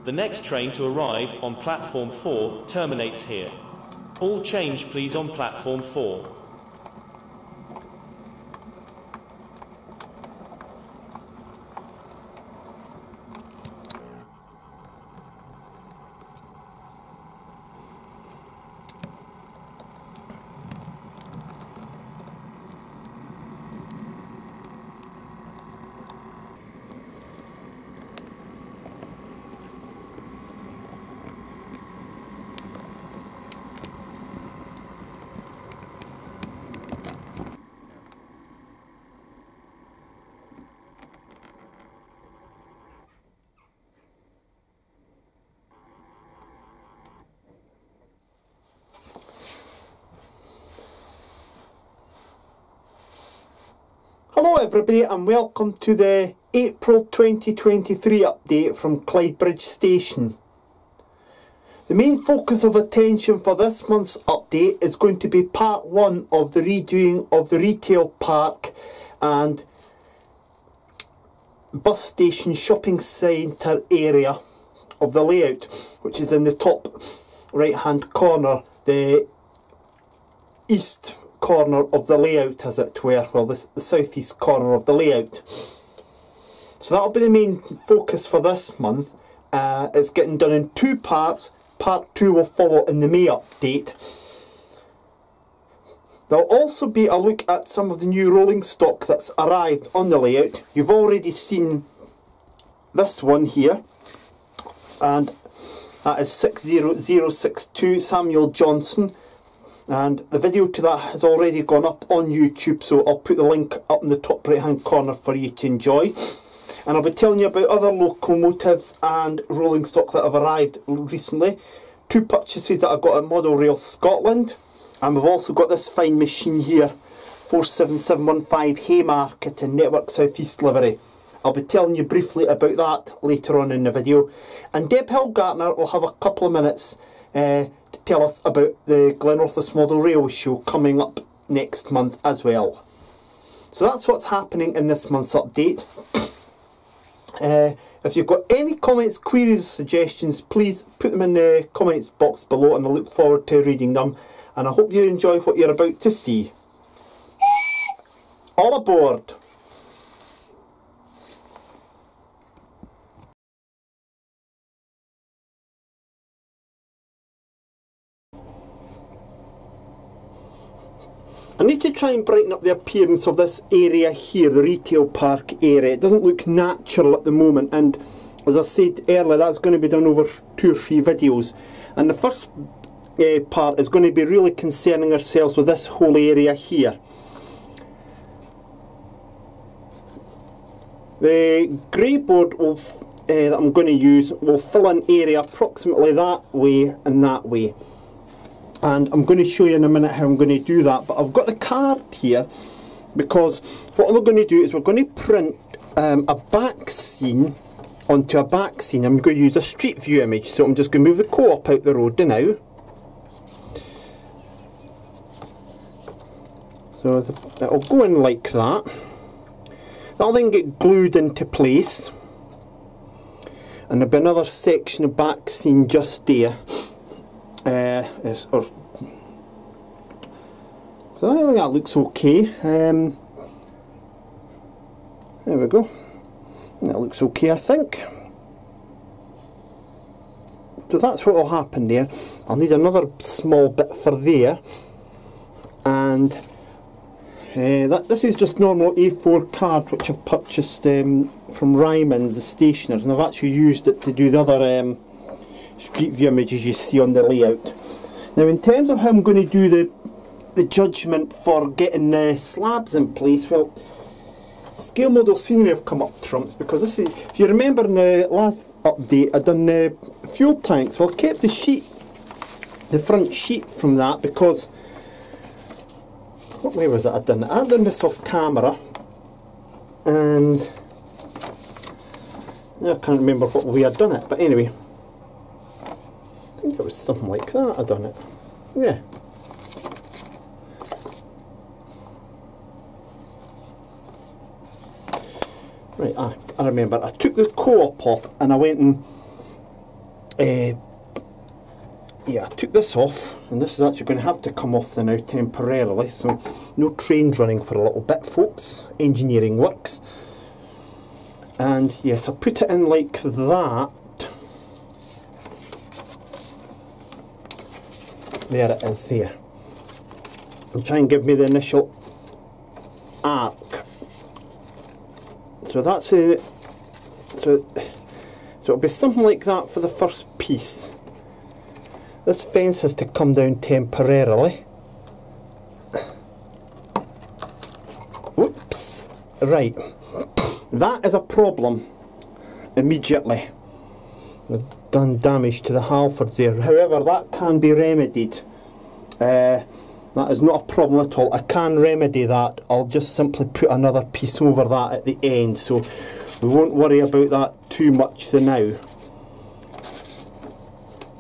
The next train to arrive on platform 4 terminates here. All change please on platform 4. Hello everybody and welcome to the April 2023 update from Clydebridge Station. The main focus of attention for this month's update is going to be part 1 of the redoing of the retail park and bus station shopping centre area of the layout, which is in the top right hand corner, the east corner of the layout, as it were, well, the southeast corner of the layout. So that'll be the main focus for this month. It's getting done in 2 parts. Part 2 will follow in the May update. There'll also be a look at some of the new rolling stock that's arrived on the layout. You've already seen this one here, and that is 60062 Samuel Johnson. And the video to that has already gone up on YouTube, so I'll put the link up in the top right hand corner for you to enjoy. And I'll be telling you about other locomotives and rolling stock that have arrived recently. 2 purchases that I got at Model Rail Scotland, and we've also got this fine machine here, 47715 Haymarket in Network South East livery. I'll be telling you briefly about that later on in the video. And Deb Hilgartner will have a couple of minutes to tell us about the Glenrothes Model Railway Show coming up next month as well. So that's what's happening in this month's update. If you've got any comments, queries or suggestions, please put them in the comments box below, and I look forward to reading them, and I hope you enjoy what you're about to see. All aboard! I need to try and brighten up the appearance of this area here, the retail park area. It doesn't look natural at the moment, and as I said earlier, that's going to be done over 2 or 3 videos. And the first part is going to be really concerning ourselves with this whole area here. The grey board that I'm going to use will fill an area approximately that way and that way. And I'm going to show you in a minute how I'm going to do that. But I've got the card here because what we're going to do is we're going to print a back scene onto a back scene. I'm going to use a street view image. So I'm just going to move the co-op out the road now. So it'll go in like that. That'll then get glued into place. And there'll be another section of back scene just there. So I think that looks okay. There we go. That looks okay, I think. So that's what will happen there. I'll need another small bit for there, and this is just normal A4 card which I've purchased from Ryman's, the stationers, and I've actually used it to do the other street view images you see on the layout. Now, in terms of how I'm going to do the judgment for getting the slabs in place, well, scale model scenery have come up trumps, because this is, if you remember in the last update, I'd done the fuel tanks. Well, I kept the sheet, the front sheet from that, because what way was it I'd done it? I'd done this off camera, and I can't remember what way I'd done it, but anyway, I think it was something like that I'd done it. Yeah. Right, I remember. I took the co-op off and I went and yeah, I took this off, and this is actually going to have to come off now temporarily, so no trains running for a little bit, folks. Engineering works. And yes, I put it in like that. There it is there. And try and give me the initial arc. So that's it. So it'll be something like that for the first piece. This fence has to come down temporarily. Whoops. Right. That is a problem immediately. We've done damage to the halfords there. However, that can be remedied. That is not a problem at all. I can remedy that. I'll just simply put another piece over that at the end, so we won't worry about that too much for now.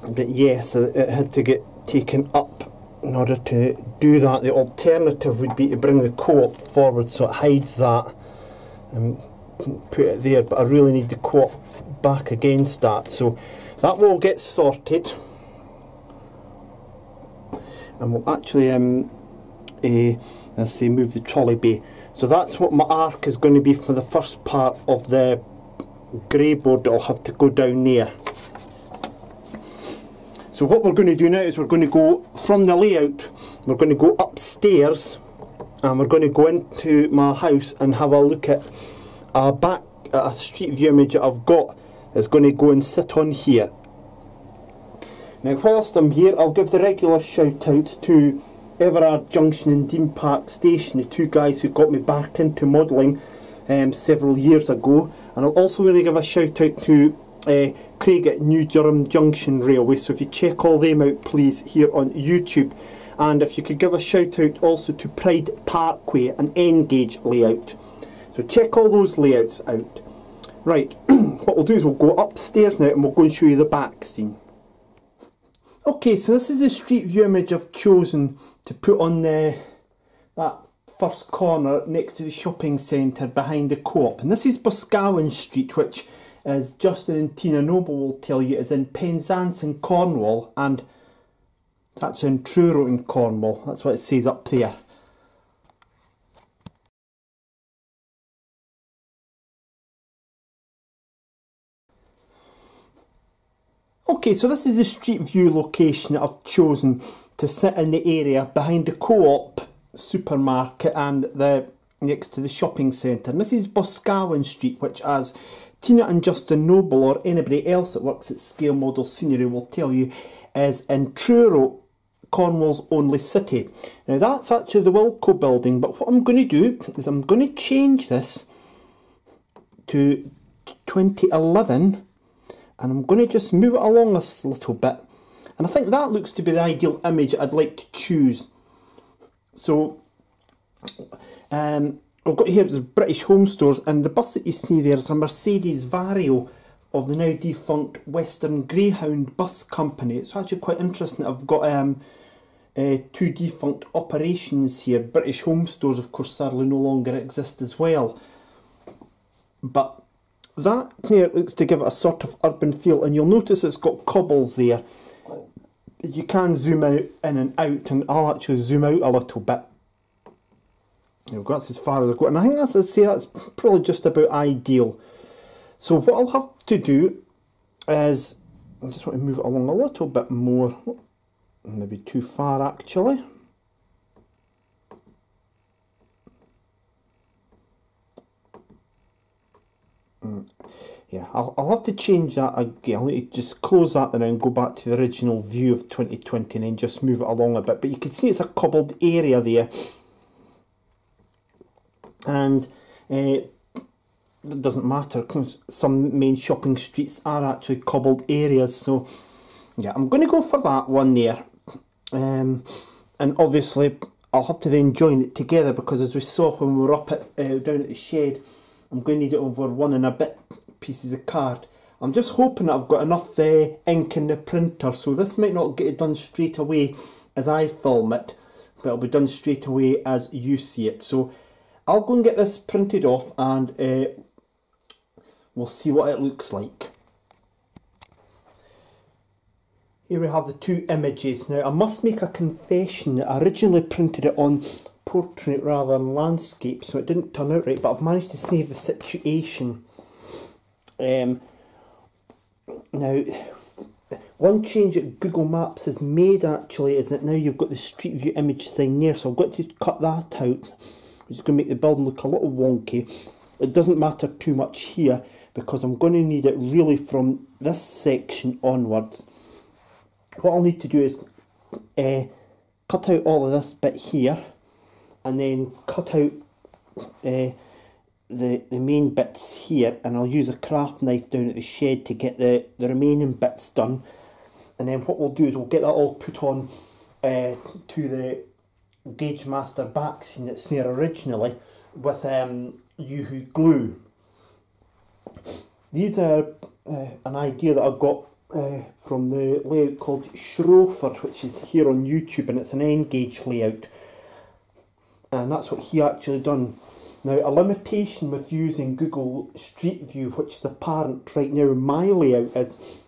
But yes, it had to get taken up in order to do that. The alternative would be to bring the co-op forward so it hides that and put it there, but I really need the co-op back against that, so that will get sorted. And we'll actually let's see, move the trolley bay. So that's what my arc is going to be for the first part of the grey board that will have to go down there. So what we're going to do now is we're going to go from the layout, we're going to go upstairs, and we're going to go into my house and have a look at a street view image that I've got that's going to go and sit on here. Now whilst I'm here, I'll give the regular shout outs to Everard Junction and Dean Park Station, the two guys who got me back into modelling several years ago. And I'm also going to give a shout out to Craig at New Durham Junction Railway, so if you check all them out please here on YouTube. And if you could give a shout out also to Pride Parkway, an N-gauge layout. So check all those layouts out. Right, what we'll do is we'll go upstairs now and we'll go and show you the back scene. Okay, so this is the street view image I've chosen to put on that first corner next to the shopping centre behind the co-op. And this is Boscawen Street, which, as Justin and Tina Noble will tell you, is in Penzance in Cornwall, and it's actually in Truro in Cornwall. That's what it says up there. Okay, so this is the street view location that I've chosen to sit in the area behind the co-op supermarket and next to the shopping centre. And this is Boscawen Street, which, as Tina and Justin Noble or anybody else that works at Scale Model Scenery will tell you, is in Truro, Cornwall's only city. Now that's actually the Wilco building, but what I'm going to do is I'm going to change this to 2011. And I'm going to just move it along a little bit. And I think that looks to be the ideal image I'd like to choose. So, I've got here the British Home Stores, and the bus that you see there is a Mercedes Vario of the now defunct Western Greyhound Bus Company. It's actually quite interesting that I've got two defunct operations here. British Home Stores, of course, sadly no longer exist as well. But that here looks to give it a sort of urban feel, and you'll notice it's got cobbles there. You can zoom out in and out, and I'll actually zoom out a little bit. That's as far as I go, and I think that's probably just about ideal. So what I'll have to do is, I just want to move it along a little bit more, maybe too far actually. Yeah, I'll have to change that again. I'll need to just close that and then go back to the original view of 2020 and then just move it along a bit. But you can see it's a cobbled area there. And it doesn't matter, some main shopping streets are actually cobbled areas. So yeah, I'm going to go for that one there. And obviously I'll have to then join it together, because as we saw when we were up at down at the shed, I'm going to need it over 1 and a bit pieces of card. I'm just hoping that I've got enough ink in the printer, so this might not get it done straight away as I film it, but it'll be done straight away as you see it. So I'll go and get this printed off, and we'll see what it looks like. here we have the two images. Now I must make a confession. I originally printed it on portrait rather than landscape, so it didn't turn out right, but I've managed to save the situation. Now, one change that Google Maps has made actually is that now you've got the Street View image sign there, so I've got to cut that out, which is going to make the building look a little wonky. It doesn't matter too much here because I'm going to need it really from this section onwards. What I'll need to do is cut out all of this bit here and then cut out the main bits here, and I'll use a craft knife down at the shed to get the remaining bits done. And then what we'll do is we'll get that all put on to the Gauge Master backscene that's there originally with Yoo-hoo glue. These are an idea that I got from the layout called Schrofer, which is here on YouTube, and it's an end gauge layout, and that's what he actually done. Now, a limitation with using Google Street View, which is apparent right now in my layout, is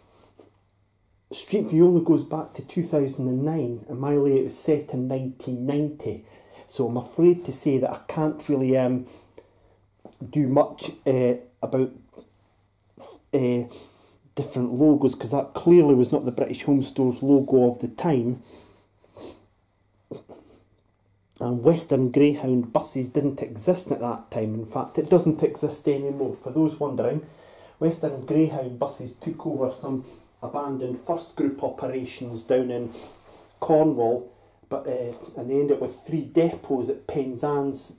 Street View only goes back to 2009 and my layout is set in 1990, so I'm afraid to say that I can't really do much about different logos, because that clearly was not the British Home Stores logo of the time. And Western Greyhound buses didn't exist at that time. In fact, it doesn't exist anymore. For those wondering, Western Greyhound buses took over some abandoned first group operations down in Cornwall, but and they ended up with 3 depots at Penzance,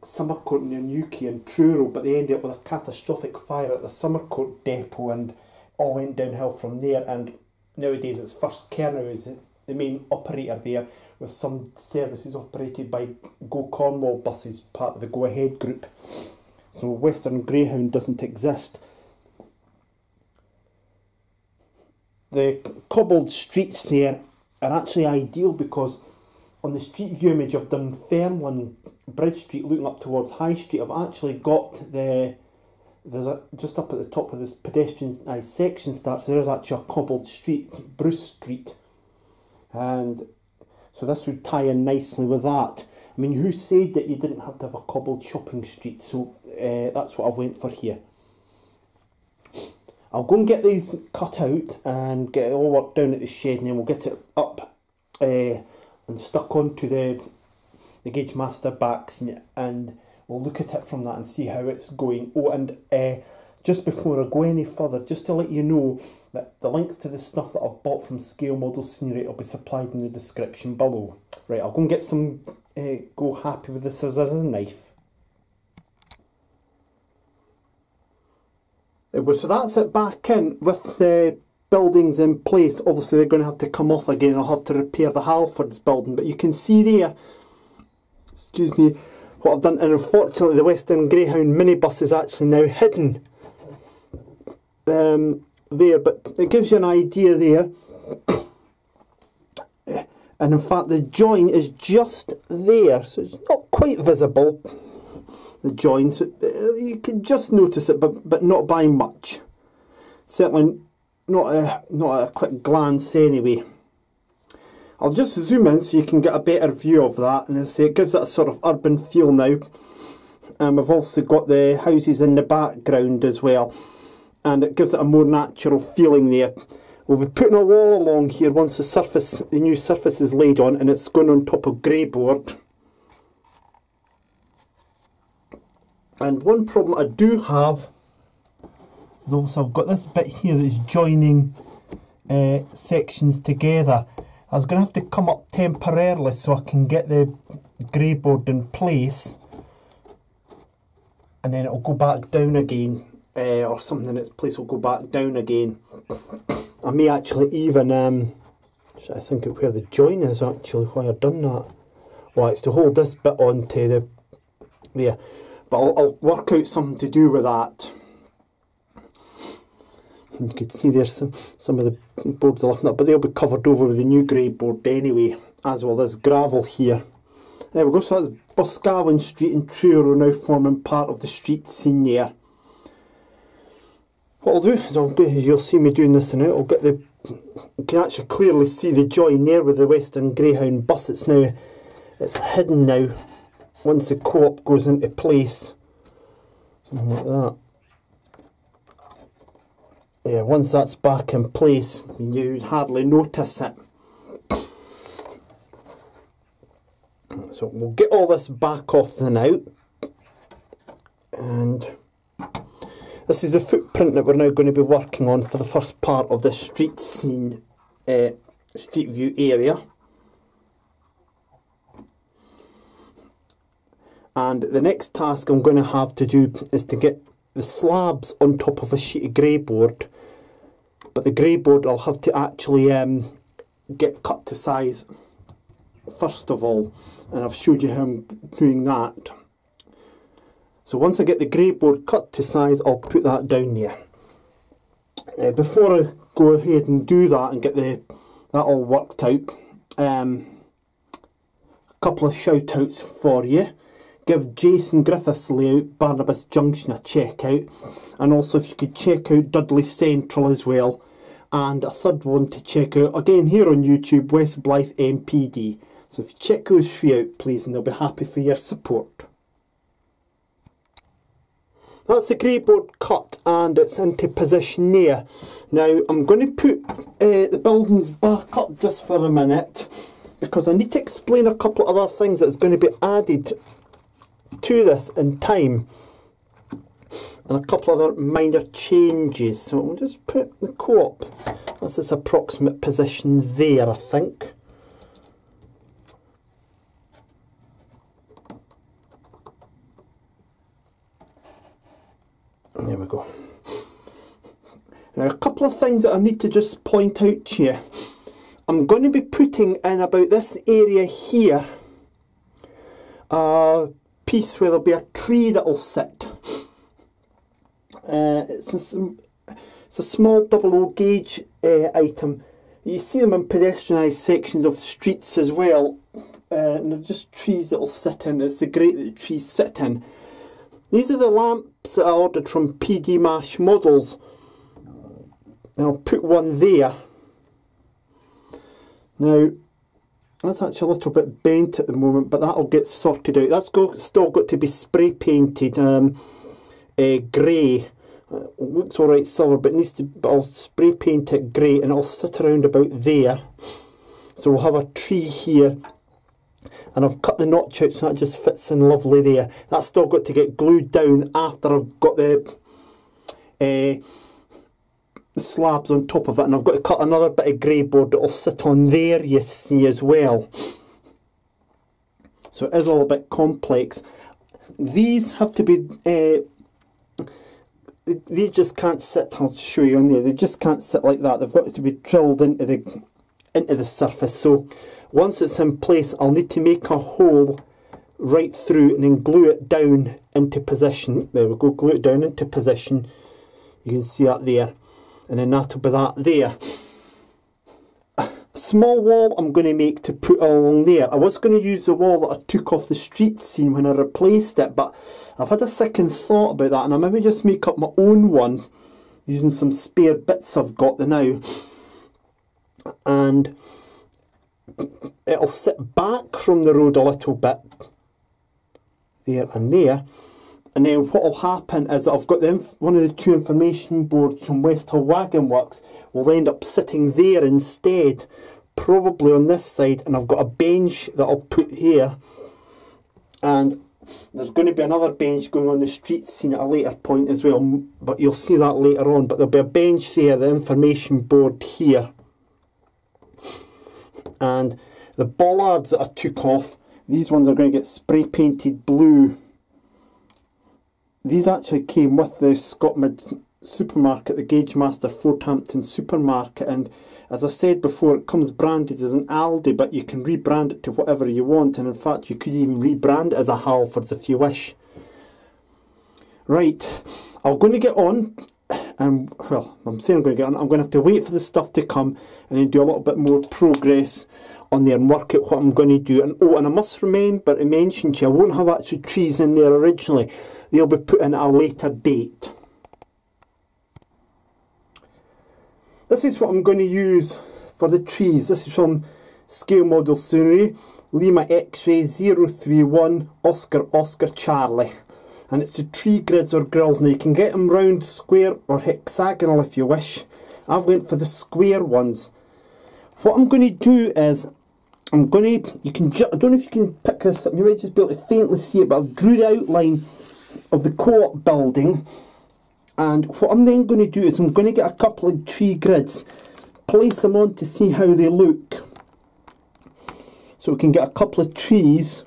Summercourt near Newquay and Truro, but they ended up with a catastrophic fire at the Summercourt depot and all went downhill from there. And nowadays it's First Kernow is the main operator there, with some services operated by Go Cornwall buses, part of the Go Ahead group. So Western Greyhound doesn't exist. The cobbled streets there are actually ideal because on the Street View image I've done Fairland Bridge Street looking up towards High Street. I've actually got just up at the top of this pedestrian section starts, there's actually a cobbled street, Bruce Street, and so this would tie in nicely with that. I mean, who said that you didn't have to have a cobbled shopping street? So that's what I went for here. I'll go and get these cut out and get it all worked down at the shed, and then we'll get it up and stuck onto the Gauge Master backscene, and we'll look at it from that and see how it's going. Oh, and just before I go any further, just to let you know that the links to the stuff that I've bought from Scale Model Scenery will be supplied in the description below. Right, I'll go and get some, go happy with the scissors and knife. So that's it back in with the buildings in place. Obviously they're going to have to come off again. I'll have to repair the Halfords building, but you can see there, excuse me, what I've done. And unfortunately the Western Greyhound minibus is actually now hidden there, but it gives you an idea there. And in fact the join is just there, so it's not quite visible, the join, so you can just notice it, but not by much. Certainly not a quick glance anyway. I'll just zoom in so you can get a better view of that, and as I say, it gives it a sort of urban feel now. And we've also got the houses in the background as well, and it gives it a more natural feeling there. We'll be putting a wall along here once the new surface is laid on, and it's going on top of grey board. And one problem I do have is also I've got this bit here that's joining sections together. I was going to have to come up temporarily so I can get the grey board in place, and then it'll go back down again, or something in its place will go back down again. I may actually even, I think of where the join is actually, why I've done that. Well, it's to hold this bit onto there. But I'll work out something to do with that. You can see there's some of the boards are lifting up, but they'll be covered over with the new grey board anyway, as well as gravel here. There we go, so that's Boscawen Street and Truro now forming part of the street scene there. What I'll do is you'll see me doing this and out, I'll get the you can actually clearly see the join there with the Western Greyhound bus. It's hidden now once the co-op goes into place. Something like that. Yeah, once that's back in place, you'd hardly notice it. So we'll get all this back off the now. And this is the footprint that we're now going to be working on for the first part of the street scene, street view area. And the next task I'm going to have to do is to get the slabs on top of a sheet of grey board. But the grey board I'll have to actually get cut to size first of all. And I've showed you how I'm doing that. So once I get the grey board cut to size, I'll put that down there. Before I go ahead and do that and get that all worked out, a couple of shout outs for you. Give Jason Griffith's layout, Barnabas Junction, a check out. And also if you could check out Dudley Central as well. And a third one to check out, again here on YouTube, West Blyth MPD. So if you check those three out please, and they'll be happy for your support. That's the grey board cut and it's into position there. Now I'm going to put the buildings back up just for a minute because I need to explain a couple of other things that's going to be added to this in time. And a couple of other minor changes. So we'll just put the co-op. That's its approximate position there, I think. There we go. Now a couple of things that I need to just point out to you. I'm going to be putting in about this area here a piece where there'll be a tree that'll sit. It's a small 00 gauge item. You see them in pedestrianised sections of streets as well. And they're just trees that'll sit in. It's the grate that the trees sit in. These are the lamps that I ordered from PD Mash Models. And I'll put one there. Now, that's actually a little bit bent at the moment, but that'll get sorted out. That's still got to be spray painted grey. Looks alright silver, but it needs to. But I'll spray paint it grey, and it'll sit around about there. So we'll have a tree here. And I've cut the notch out so that just fits in lovely there. That's still got to get glued down after I've got the slabs on top of it, and I've got to cut another bit of grey board that will sit on there, you see, as well. So it is all a bit complex. These have to be these just can't sit. I'll show you on there. They just can't sit like that. They've got to be drilled into the surface. So once it's in place, I'll need to make a hole right through and then glue it down into position. There we go, glue it down into position. You can see that there. And then that'll be that there. A small wall I'm going to make to put along there. I was going to use the wall that I took off the street scene when I replaced it, but I've had a second thought about that, and I'll maybe just make up my own one using some spare bits I've got there now. And it'll sit back from the road a little bit, there and there, and then what will happen is I've got one of the two information boards from West Hill Wagon Works will end up sitting there instead, probably on this side, and I've got a bench that I'll put here, and there's going to be another bench going on the street scene at a later point as well, but you'll see that later on. But there'll be a bench there, the information board here. And the bollards that I took off, these ones are going to get spray painted blue. These actually came with the Scotmid supermarket, the Gauge Master Forthampton supermarket, and as I said before, it comes branded as an Aldi, but you can rebrand it to whatever you want, and in fact you could even rebrand it as a Halfords if you wish. Right, I'm going to get on, and well, I'm saying I'm going to get on, I'm going to have to wait for the stuff to come and then do a little bit more progress on there and work out what I'm going to do. And oh, and I must remember to mention to you, I won't have actually trees in there originally. They'll be put in at a later date. This is what I'm going to use for the trees. This is from Scale Model Scenery, Lima X-Ray 031 Oscar Oscar Charlie. And it's the tree grids or grills. Now you can get them round, square or hexagonal if you wish. I've went for the square ones. What I'm going to do is, I don't know if you can pick this up, you might just be able to faintly see it, but I've drew the outline of the co-op building. And what I'm then going to do is I'm going to get a couple of tree grids, place them on to see how they look. So we can get a couple of trees.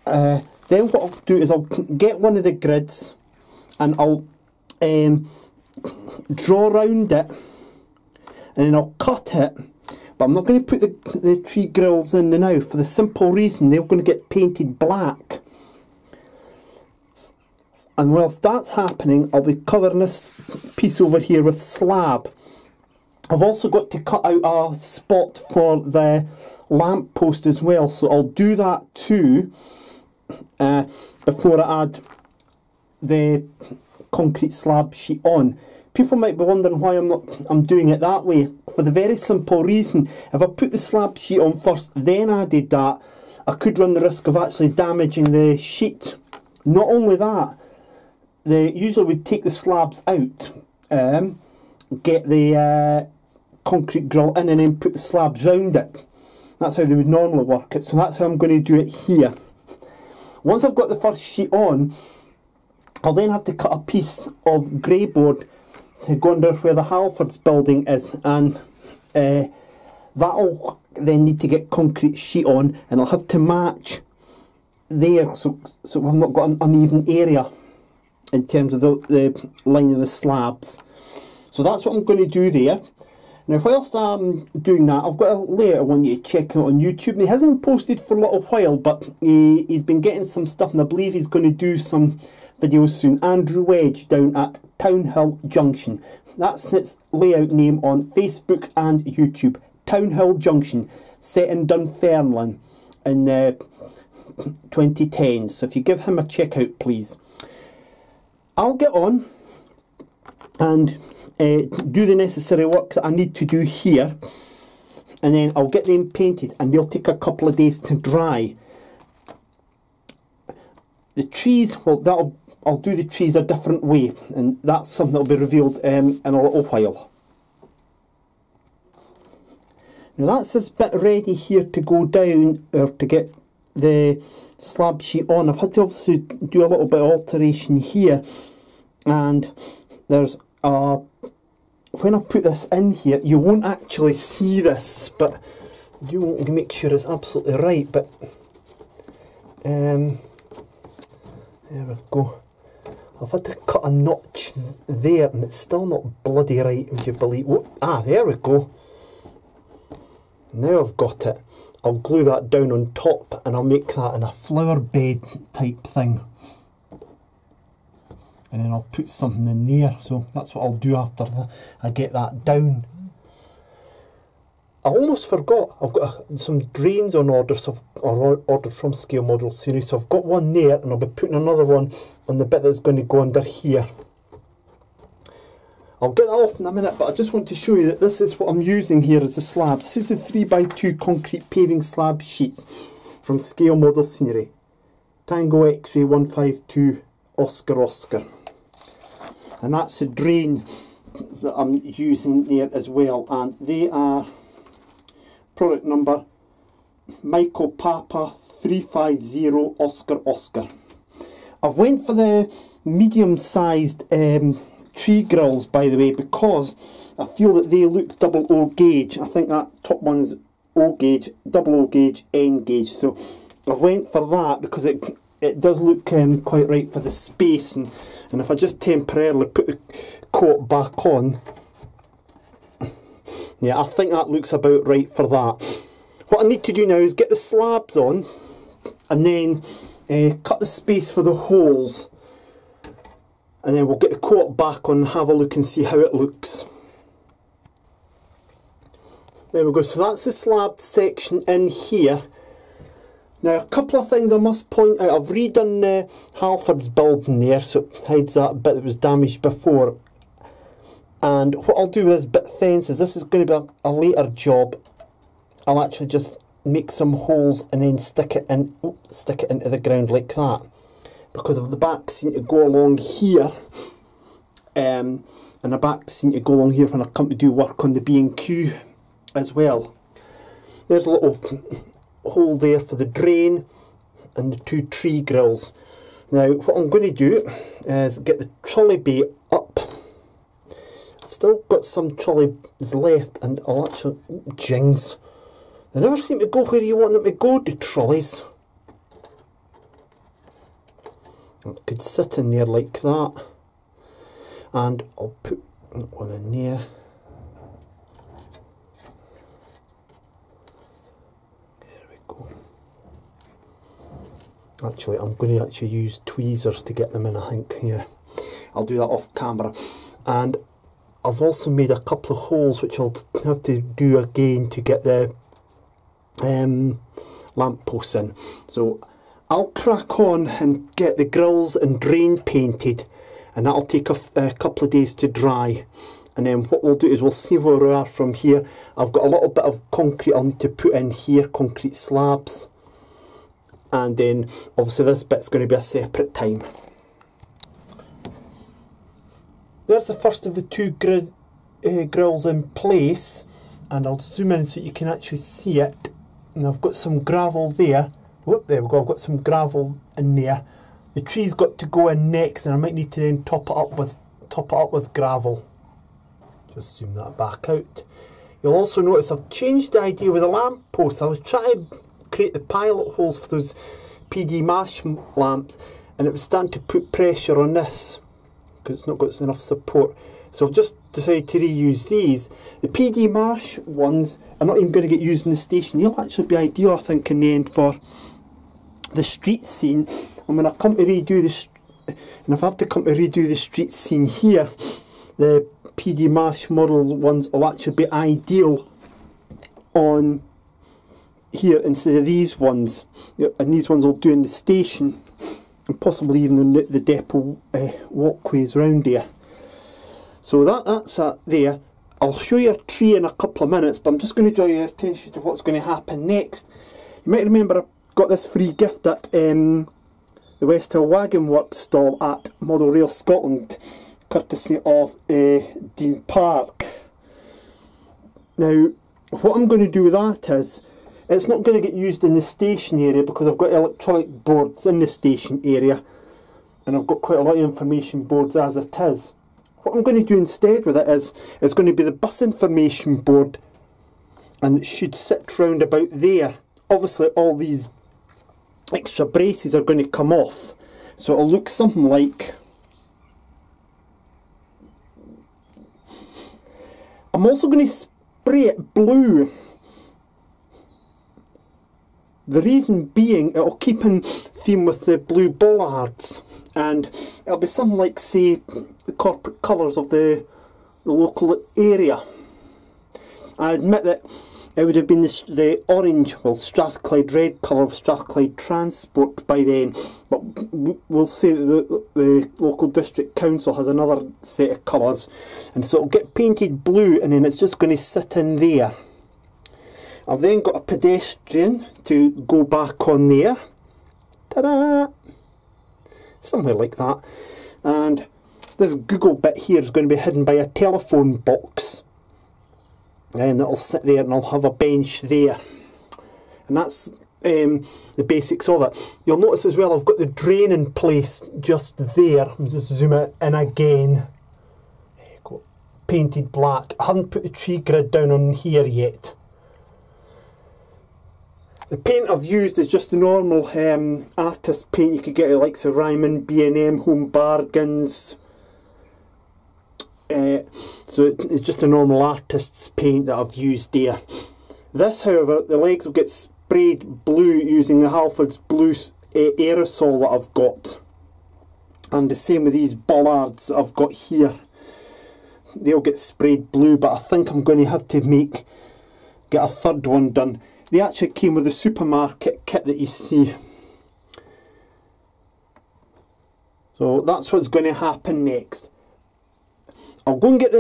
Then what I'll do is I'll get one of the grids and I'll draw around it, and then I'll cut it. But I'm not going to put the tree grills in now for the simple reason they're going to get painted black. And whilst that's happening, I'll be covering this piece over here with slab. I've also got to cut out a spot for the lamp post as well, so I'll do that too before I add the concrete slab sheet on. People might be wondering why I'm doing it that way. For the very simple reason, if I put the slab sheet on first, then added that, I could run the risk of actually damaging the sheet. Not only that, usually we'd take the slabs out, get the concrete grill in and then put the slabs round it. That's how they would normally work it, so that's how I'm going to do it here. Once I've got the first sheet on, I'll then have to cut a piece of grey board to go under where the Halfords building is, and that'll then need to get concrete sheet on, and I'll have to match there so we've not got an uneven area in terms of the line of the slabs. So that's what I'm going to do there. Now whilst I'm doing that, I've got a layout I want you to check out on YouTube. And he hasn't posted for a little while, but he's been getting some stuff, and I believe he's going to do some videos soon. Andrew Wedge down at Townhill Junction. That's its layout name on Facebook and YouTube. Townhill Junction, set in Dunfermline in 2010. So if you give him a check out, please. I'll get on and do the necessary work that I need to do here, and then I'll get them painted, and they'll take a couple of days to dry. The trees, well, I'll do the trees a different way, and that's something that will be revealed in a little while. Now that's this bit ready here to go down, or to get the slab sheet on. I've had to obviously do a little bit of alteration here, and there's when I put this in here, you won't actually see this, but you want to make sure it's absolutely right. But there we go. I've had to cut a notch there, and it's still not bloody right, would you believe? There we go. Now I've got it. I'll glue that down on top, and I'll make that in a flower bed type thing. And then I'll put something in there, so that's what I'll do after I get that down. I almost forgot, I've got some drains on order, ordered from Scale Model Series, so I've got one there, and I'll be putting another one on the bit that's going to go under here. I'll get that off in a minute, but I just want to show you that this is what I'm using here as the slab. This is the 3x2 concrete paving slab sheets from Scale Model Scenery. Tango X-Ray 152 Oscar Oscar. And that's the drain that I'm using there as well, and they are product number Michael Papa 350 Oscar Oscar. I've went for the medium sized tree grills, by the way, because I feel that they look double O gauge. I think that top one's O gauge, double O gauge, N gauge, so I went for that because it does look quite right for the space, and if I just temporarily put the coat back on, yeah, I think that looks about right for that. What I need to do now is get the slabs on, and then cut the space for the holes, and then we'll get the coat back on and have a look and see how it looks. There we go, so that's the slab section in here. Now, a couple of things I must point out. I've redone Halford's building there, so it hides that bit that was damaged before. And what I'll do with this bit of fence is, this is going to be a later job. I'll actually just make some holes and then stick it into the ground like that, because of the back scene to go along here, and the back scene to go along here when I come to do work on the B&Q as well. There's a little hole there for the drain and the 2 tree grills. Now what I'm going to do is get the trolley bay up. I've still got some trolleys left, and I'll actually, jings, they never seem to go where you want them to go, the trolleys. It could sit in there like that, and I'll put one in there. There we go. Actually, I'm going to actually use tweezers to get them in, I think. Yeah, I'll do that off camera. And I've also made a couple of holes which I'll have to do again to get the lamp posts in. So I'll crack on and get the grills and drain painted, and that'll take a couple of days to dry. And then what we'll do is we'll see where we are from here. I've got a little bit of concrete I'll need to put in here, concrete slabs, and then obviously this bit's going to be a separate time. There's the first of the 2 grills in place, and I'll zoom in so you can actually see it. And I've got some gravel there. Whoop, there we go, I've got some gravel in there. The tree's got to go in next, and I might need to then top it up with gravel. Just zoom that back out. You'll also notice I've changed the idea with the lamp posts. I was trying to create the pilot holes for those PD Marsh lamps, and it was starting to put pressure on this because it's not got enough support. So I've just decided to reuse these. The PD Marsh ones are not even going to get used in the station. They'll actually be ideal, I think, in the end for the street scene. And when I come to redo this, and if I have to come to redo the street scene here, the PD Marsh model ones will actually be ideal on here instead of these ones. And these ones will do in the station, and possibly even the depot walkways round there. So that's that there. I'll show you a tree in a couple of minutes, but I'm just going to draw your attention to what's going to happen next. You might remember I got this free gift at the West Hill Wagon Works stall at Model Rail Scotland, courtesy of Dean Park. Now, what I'm going to do with that is, it's not going to get used in the station area because I've got electronic boards in the station area, and I've got quite a lot of information boards as it is. What I'm going to do instead with it is, it's going to be the bus information board, and it should sit round about there. Obviously all these extra braces are going to come off, so it'll look something like, I'm also going to spray it blue. The reason being, it'll keep in theme with the blue bollards, and it'll be something like, say, the corporate colours of the local area. I admit that it would have been the orange, well, Strathclyde red colour of Strathclyde Transport by then, but we'll say that the local district council has another set of colours, and so it'll get painted blue, and then it's just going to sit in there. I've then got a pedestrian to go back on there. Ta-da! Somewhere like that. And this Google bit here is going to be hidden by a telephone box. And it'll sit there, and I'll have a bench there. And that's the basics of it. You'll notice as well I've got the drain in place just there. I'll just zoom it in again. There you go. Painted black. I haven't put the tree grid down on here yet. The paint I've used is just the normal artist paint you could get at the likes of Ryman, B&M, Home Bargains. So it's just a normal artist's paint that I've used there. This, however, the legs will get sprayed blue using the Halford's blue aerosol that I've got. And the same with these bollards that I've got here. They'll get sprayed blue, but I think I'm going to have to get a third one done. They actually came with the supermarket kit that you see. So that's what's going to happen next. I'll go and get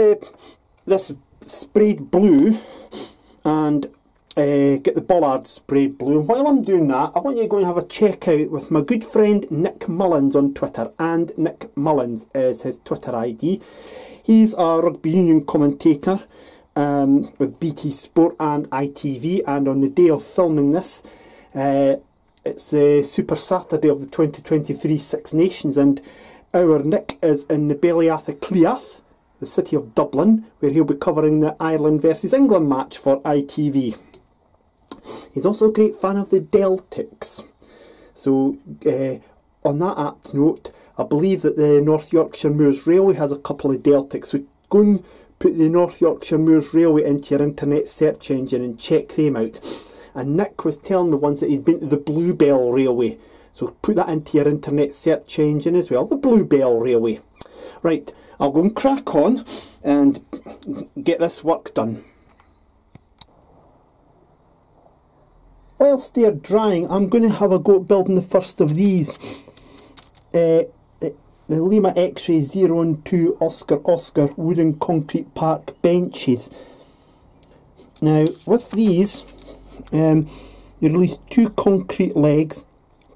this sprayed blue and get the bollard sprayed blue. And while I'm doing that, I want you to go and have a check out with my good friend Nick Mullins on Twitter, and Nick Mullins is his Twitter ID. He's a rugby union commentator with BT Sport and ITV, and on the day of filming this, it's the Super Saturday of the 2023 Six Nations, and our Nick is in the Baileath of Cleath, the city of Dublin, where he'll be covering the Ireland versus England match for ITV. He's also a great fan of the Deltics. So, on that apt note, I believe that the North Yorkshire Moors Railway has a couple of Deltics. So go and put the North Yorkshire Moors Railway into your internet search engine and check them out. And Nick was telling me once that he'd been to the Bluebell Railway. So put that into your internet search engine as well, the Bluebell Railway. Right, I'll go and crack on and get this work done. Whilst they're drying, I'm going to have a go at building the first of these. The Lima X-Ray 012 Oscar wooden concrete park benches. Now, with these, you release 2 concrete legs,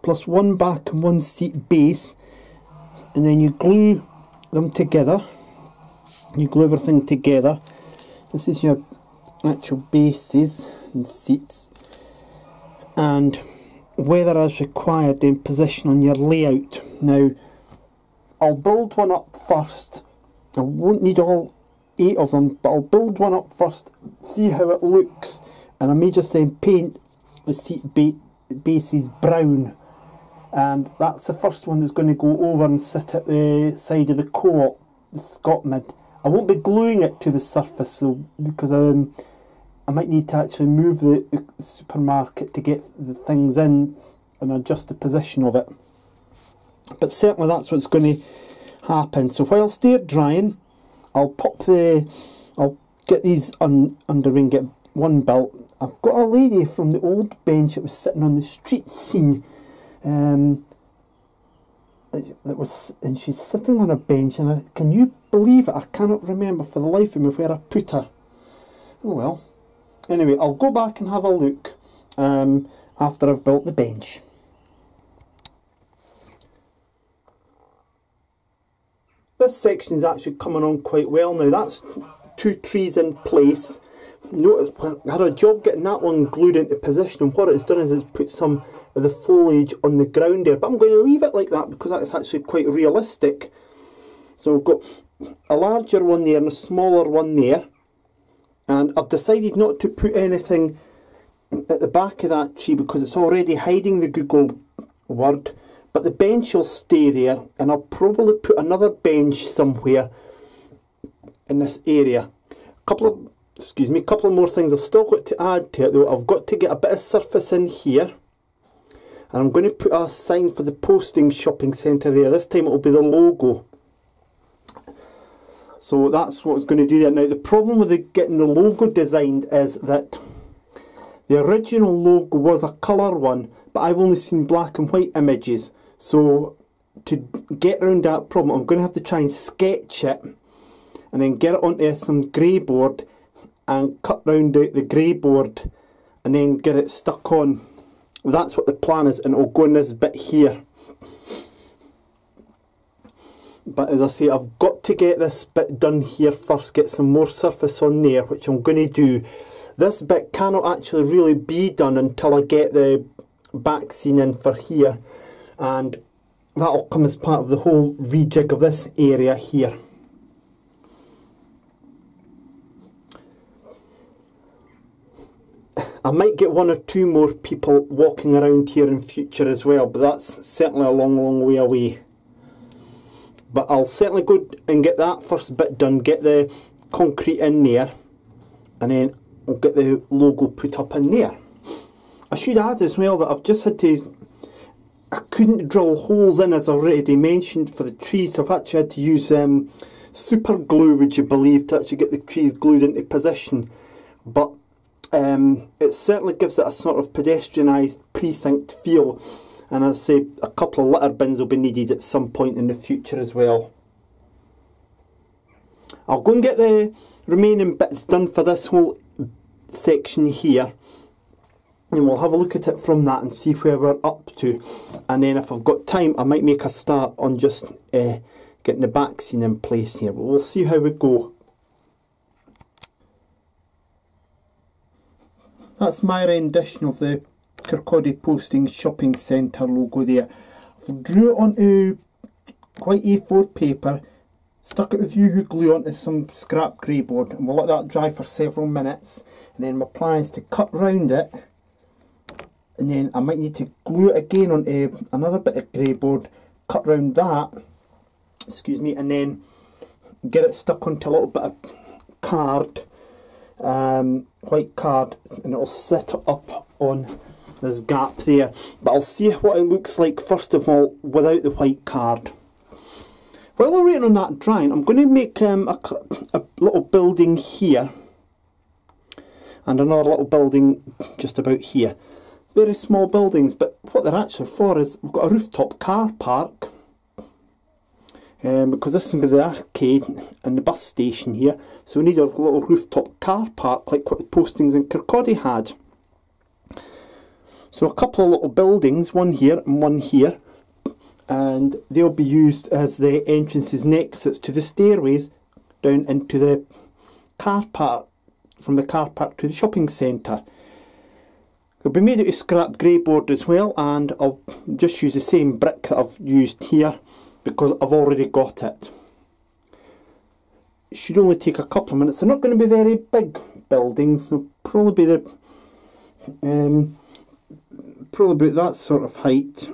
plus 1 back and 1 seat base, and then you glue them together. You glue everything together. This is your actual bases and seats, and whether as required, then position on your layout. Now, I'll build one up first. I won't need all 8 of them, but I'll build one up first, see how it looks, and I may just then paint the seat bases brown. And that's the first one that's going to go over and sit at the side of the co-op, the Scotmid. I won't be gluing it to the surface, so, because I might need to actually move the supermarket to get the things in and adjust the position of it. But certainly that's what's going to happen. So whilst they're drying, I'll get these under and get one built. I've got a lady from the old bench that was sitting on the street scene, and she's sitting on a bench, and can you believe it? I cannot remember for the life of me where I put her. Oh well. Anyway, I'll go back and have a look after I've built the bench. This section is actually coming on quite well now. That's 2 trees in place. Notice, I had a job getting that one glued into position, and what it's done is it's put some of the foliage on the ground there. But I'm going to leave it like that because that's actually quite realistic. So we've got a larger one there and a smaller one there. And I've decided not to put anything at the back of that tree because it's already hiding the Google word. But the bench will stay there, and I'll probably put another bench somewhere in this area. Couple of more things I've still got to add to it though. I've got to get a bit of surface in here, and I'm going to put a sign for the posting shopping centre there. This time it will be the logo. So that's what it's going to do there. Now the problem with getting the logo designed is that the original logo was a colour one, but I've only seen black and white images. So to get around that problem, I'm going to have to try and sketch it and then get it onto some grey board and cut round the grey board and then get it stuck on. That's what the plan is, and it'll go in this bit here. But as I say, I've got to get this bit done here first, get some more surface on there, which I'm going to do. This bit cannot actually really be done until I get the back scene in for here, and that'll come as part of the whole rejig of this area here. I might get 1 or 2 more people walking around here in future as well, but that's certainly a long, long way away. But I'll certainly go and get that first bit done, get the concrete in there, and then I'll get the logo put up in there. I should add as well that I've just had to, I couldn't drill holes in, as I already mentioned, for the trees, so I've actually had to use super glue, would you believe, to actually get the trees glued into position. But it certainly gives it a sort of pedestrianised precinct feel, and as I say, a couple of litter bins will be needed at some point in the future as well. I'll go and get the remaining bits done for this whole section here, and we'll have a look at it from that and see where we're up to. And then if I've got time, I might make a start on just getting the back scene in place here, but we'll see how we go. That's my rendition of the Kirkcaldy Posting Shopping Centre logo there. I drew it onto white A4 paper, stuck it with UHU glue onto some scrap grey board, and we'll let that dry for several minutes. And then my plan is to cut round it, and then I might need to glue it again onto another bit of grey board, cut round that, excuse me, and then get it stuck onto a little bit of card, white card, and it'll sit up on this gap there. But I'll see what it looks like first of all without the white card. While we're waiting on that drying, I'm going to make a little building here and another little building just about here. Very small buildings, but what they're actually for is we've got a rooftop car park, because this is going to be the arcade and the bus station here, so we need a little rooftop car park like what the postings in Kirkcaldy had. So a couple of little buildings, one here and one here, and they'll be used as the entrances and exits to the stairways down into the car park, from the car park to the shopping centre. They'll be made out of scrap grey board as well, and I'll just use the same brick that I've used here because I've already got it. It should only take a couple of minutes. They're not going to be very big buildings. They'll probably be probably about that sort of height,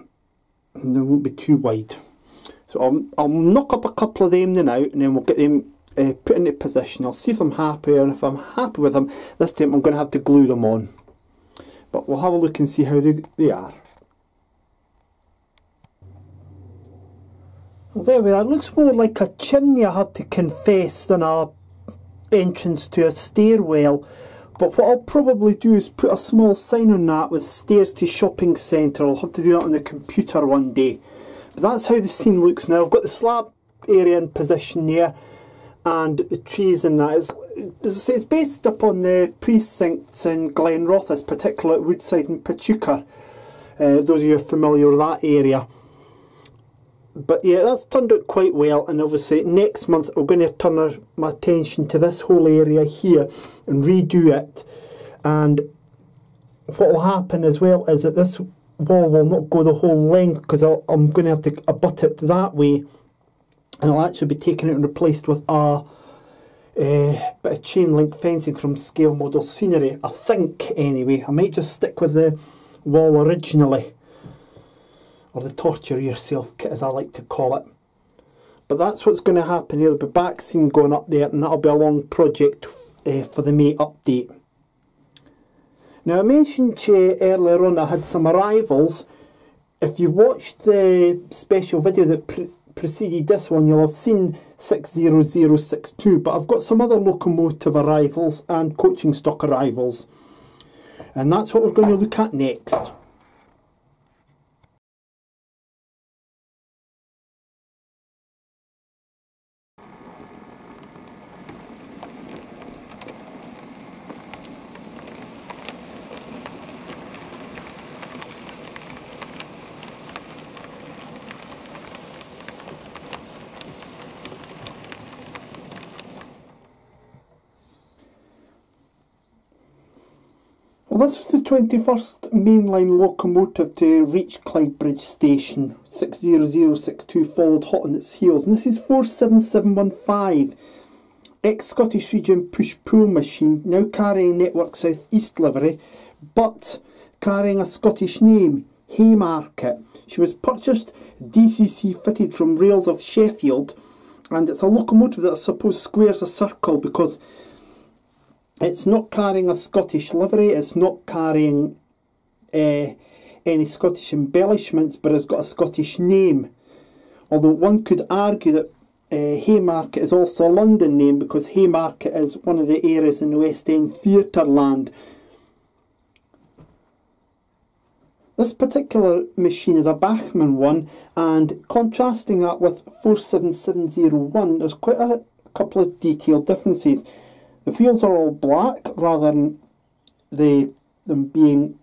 and they won't be too wide. So I'll knock up a couple of them now, and then we'll get them put into position. I'll see if I'm happy, and if I'm happy with them, this time I'm going to have to glue them on. But we'll have a look and see how they are. Well, there we are. It looks more like a chimney, I have to confess, than a entrance to a stairwell. But what I'll probably do is put a small sign on that with stairs to shopping centre. I'll have to do that on the computer one day. But that's how the scene looks now. I've got the slab area in position there, and the trees in that. As I say, it's based upon the precincts in Glenrothes, particularly at Woodside and Pachuca. Those of you who are familiar with that area. But yeah, that's turned out quite well, and obviously next month we're going to turn my attention to this whole area here and redo it. And what will happen as well is that this wall will not go the whole length, because I'm going to have to abut it that way, and I'll actually be taking it and replaced with a bit of chain link fencing from Scale Model Scenery, I think anyway. I might just stick with the wall originally, or the torture yourself kit as I like to call it. But that's what's going to happen here. There'll be back scene going up there, and that'll be a long project for the May update. Now I mentioned earlier on I had some arrivals. If you watched the special video that preceded this one, you'll have seen 60062, but I've got some other locomotive arrivals and coaching stock arrivals, and that's what we're going to look at next. Well, this was the 21st mainline locomotive to reach Clydebridge station. 60062 followed hot on its heels, and this is 47715, ex-Scottish Region push-pull machine, now carrying Network South East livery, but carrying a Scottish name, Haymarket. She was purchased DCC fitted from Rails of Sheffield, and it's a locomotive that I suppose squares a circle because it's not carrying a Scottish livery, it's not carrying any Scottish embellishments, but it's got a Scottish name. Although one could argue that Haymarket is also a London name, because Haymarket is one of the areas in the West End theatre land. This particular machine is a Bachmann one, and contrasting that with 47701, there's quite a couple of detail differences. The wheels are all black rather than them being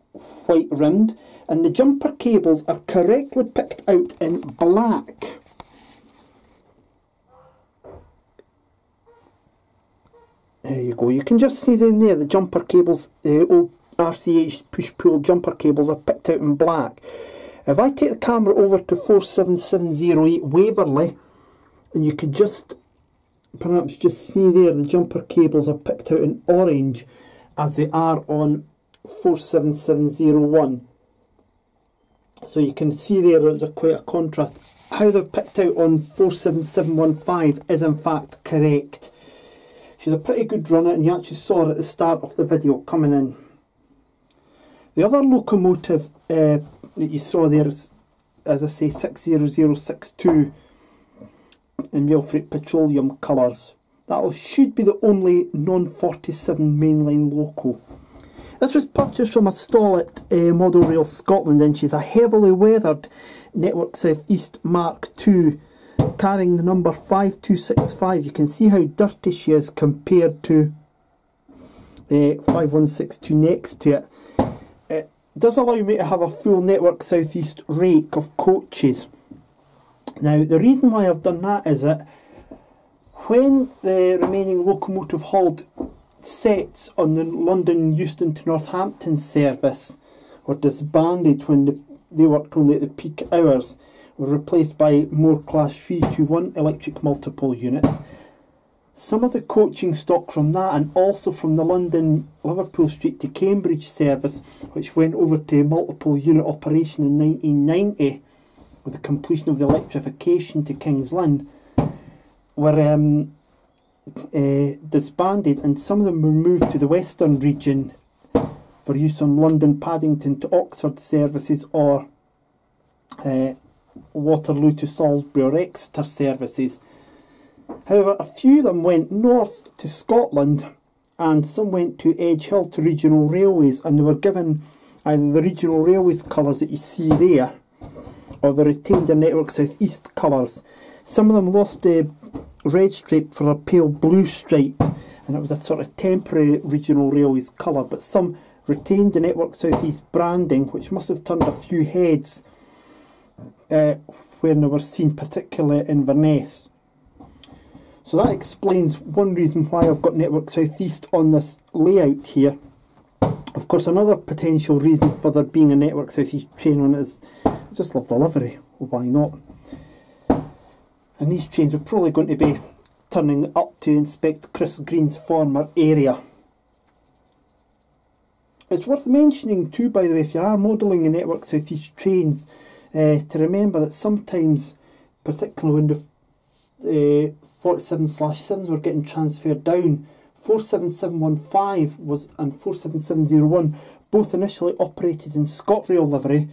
white rimmed, and the jumper cables are correctly picked out in black. There you go, you can just see them there, the jumper cables, the old RCH push-pull jumper cables are picked out in black. If I take the camera over to 47708 Waverley, and you could just perhaps just see there the jumper cables are picked out in orange as they are on 47701. So you can see there's quite a contrast. How they're picked out on 47715 is in fact correct. She's a pretty good runner, and you actually saw her at the start of the video coming in. The other locomotive that you saw there is, as I say, 60062 in Rail Freight Petroleum colours. That should be the only non-47 mainline loco. This was purchased from a stall at Model Rail Scotland, and she's a heavily weathered Network South East Mark II, carrying the number 5265. You can see how dirty she is compared to the 5162 next to it. It does allow me to have a full Network South East rake of coaches. Now, the reason why I've done that is that when the remaining locomotive hauled sets on the London Euston to Northampton service were disbanded when they worked only at the peak hours, were replaced by more Class 321 electric multiple units. Some of the coaching stock from that, and also from the London Liverpool Street to Cambridge service, which went over to multiple unit operation in 1990 with the completion of the electrification to King's Lynn, were disbanded, and some of them were moved to the Western region for use on London Paddington to Oxford services, or Waterloo to Salisbury or Exeter services. However, a few of them went north to Scotland, and some went to Edge Hill to regional railways, and they were given either the regional railways colours that you see there, or they retained their Network South East colours. Some of them lost the red stripe for a pale blue stripe, and it was a sort of temporary regional railways colour, but some retained the Network South East branding, which must have turned a few heads when they were seen, particularly in Inverness. So that explains one reason why I've got Network South East on this layout here. Of course, another potential reason for there being a Network South East train on it is I just love the livery. Well, why not? And these trains are probably going to be turning up to inspect Chris Green's former area. It's worth mentioning too, by the way, if you are modelling the Network South East trains, to remember that sometimes, particularly when the 47/7s were getting transferred down, 47715 was and 47701 both initially operated in ScotRail livery.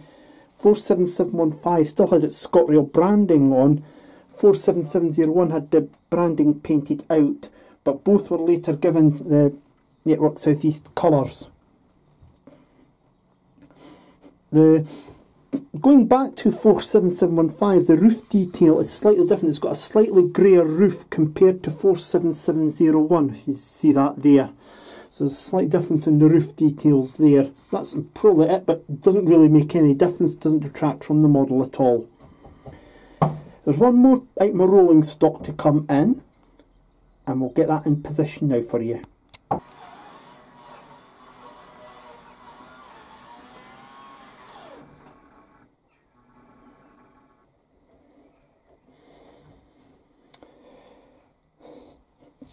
47715 still had its ScotRail branding on. 47701 had the branding painted out, but both were later given the Network South East colours. Going back to 47715, the roof detail is slightly different. It's got a slightly greyer roof compared to 47701. You see that there. So there's a slight difference in the roof details there. That's probably it, but it doesn't really make any difference, doesn't detract from the model at all. There's one more item of rolling stock to come in, and we'll get that in position now for you.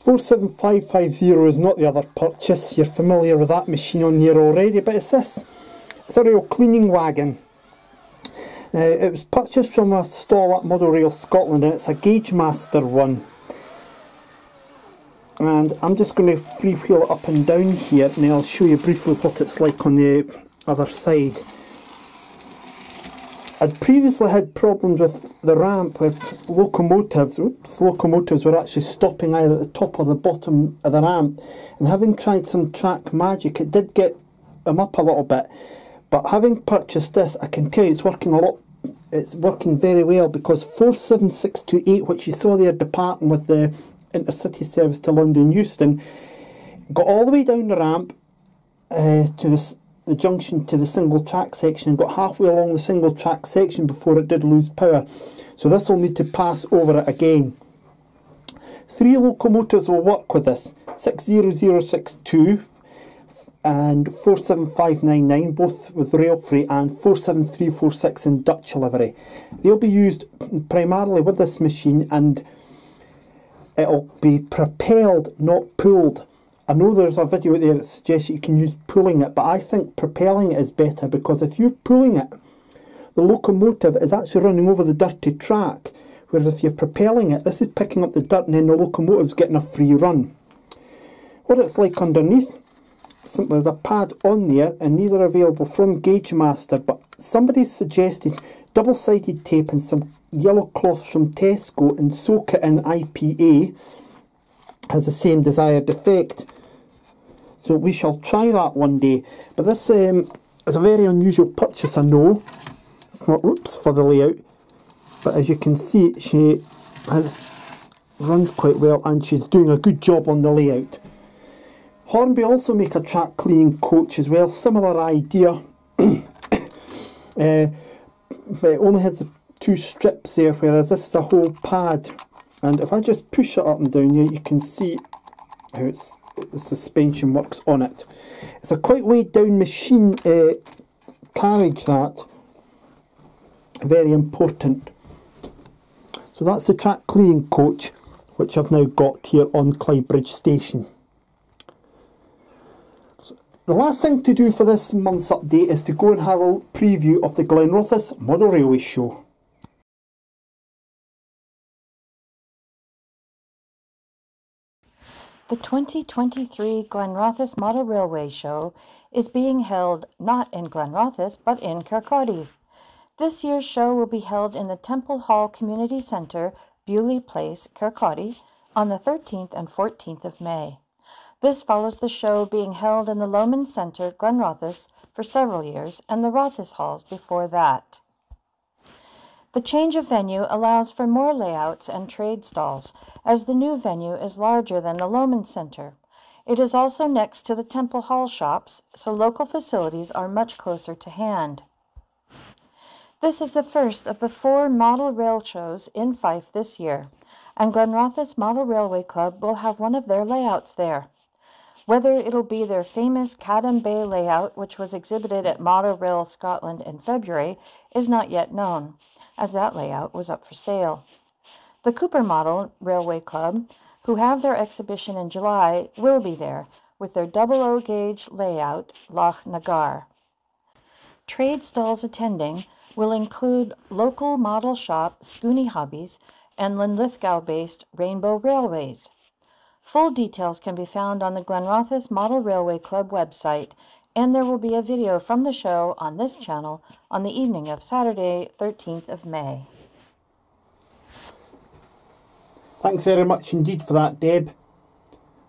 $47550 is not the other purchase. You're familiar with that machine on here already, but it's this. It's a rail cleaning wagon. It was purchased from a stall at Model Rail Scotland, and it's a Gauge Master one. And I'm just going to freewheel it up and down here, and I'll show you briefly what it's like on the other side. I'd previously had problems with the ramp with locomotives. Locomotives were actually stopping either at the top or the bottom of the ramp, and having tried some track magic, it did get them up a little bit. But having purchased this, I can tell you it's working a lot. It's working very well, because 47628, which you saw there departing with the intercity service to London Euston, got all the way down the ramp to the junction to the single track section, and got halfway along the single track section before it did lose power. So this will need to pass over it again. 3 locomotives will work with this, 60062 and 47599, both with rail freight, and 47346 in Dutch livery. They'll be used primarily with this machine, and it'll be propelled, not pulled. I know there's a video out there that suggests you can use pulling it, but I think propelling it is better, because if you're pulling it, the locomotive is actually running over the dirty track, whereas if you're propelling it, this is picking up the dirt and then the locomotive's getting a free run. What it's like underneath, simply there's a pad on there, and these are available from Gauge Master, but somebody suggested double-sided tape and some yellow cloth from Tesco and soak it in IPA, has the same desired effect. So we shall try that one day. But this is a very unusual purchase, I know, for the layout. But as you can see, she runs quite well, and she's doing a good job on the layout. Hornby also make a track cleaning coach as well, similar idea. But it only has the 2 strips there, whereas this is a whole pad. And if I just push it up and down here, you can see how the suspension works on it. It's a quite weighed down machine carriage, that. Very important. So that's the track cleaning coach, which I've now got here on Clydebridge station. So the last thing to do for this month's update is to go and have a preview of the Glenrothes Model Railway Show. The 2023 Glenrothes Model Railway Show is being held not in Glenrothes but in Kirkcaldy. This year's show will be held in the Temple Hall Community Centre, Bewley Place, Kirkcaldy, on the 13th and 14th of May. This follows the show being held in the Lomond Centre, Glenrothes, for several years, and the Rothes Halls before that. The change of venue allows for more layouts and trade stalls, as the new venue is larger than the Lomond Centre. It is also next to the Temple Hall shops, so local facilities are much closer to hand. This is the first of the 4 model rail shows in Fife this year, and Glenrothes Model Railway Club will have one of their layouts there. Whether it'll be their famous Cadham Bay layout, which was exhibited at Model Rail Scotland in February, is not yet known, as that layout was up for sale. The Cooper Model Railway Club, who have their exhibition in July, will be there with their 00 gauge layout, Loch Nagar. Trade stalls attending will include local model shop Scoonie Hobbies and Linlithgow-based Rainbow Railways. Full details can be found on the Glenrothes Model Railway Club website, and there will be a video from the show on this channel on the evening of Saturday, 13th of May. Thanks very much indeed for that, Deb.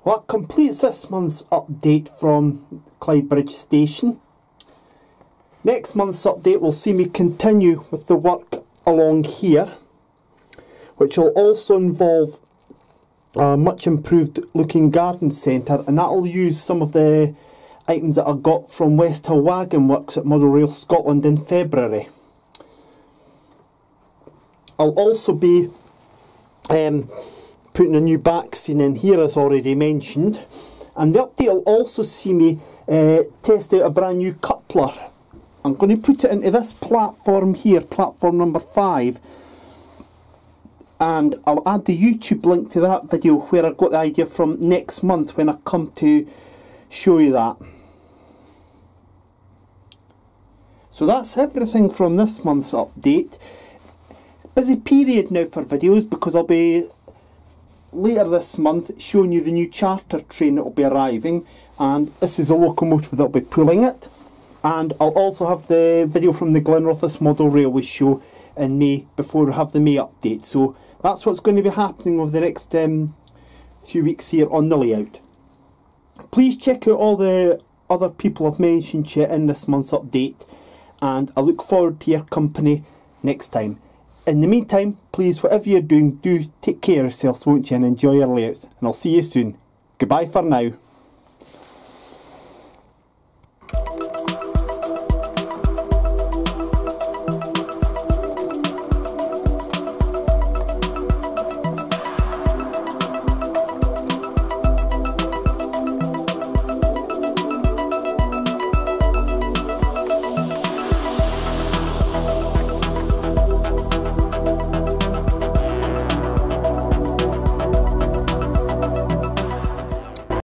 Well, that completes this month's update from Clydebridge station. Next month's update will see me continue with the work along here, which will also involve a much improved looking garden centre, and that will use some of the items that I got from West Hill Wagon Works at Model Rail Scotland in February. I'll also be putting a new backscene in here, as already mentioned, and the update will also see me test out a brand new coupler. I'm going to put it into this platform here, platform number 5, and I'll add the YouTube link to that video where I got the idea from next month when I come to show you that. So that's everything from this month's update. Busy period now for videos, because I'll be later this month showing you the new charter train that will be arriving, and this is a locomotive that will be pulling it. And I'll also have the video from the Glenrothes Model Railway Show in May before we have the May update. So that's what's going to be happening over the next few weeks here on the layout. Please check out all the other people I've mentioned to you in this month's update, and I look forward to your company next time. In the meantime, please, whatever you're doing, do take care of yourselves, won't you, and enjoy your layouts. And I'll see you soon. Goodbye for now.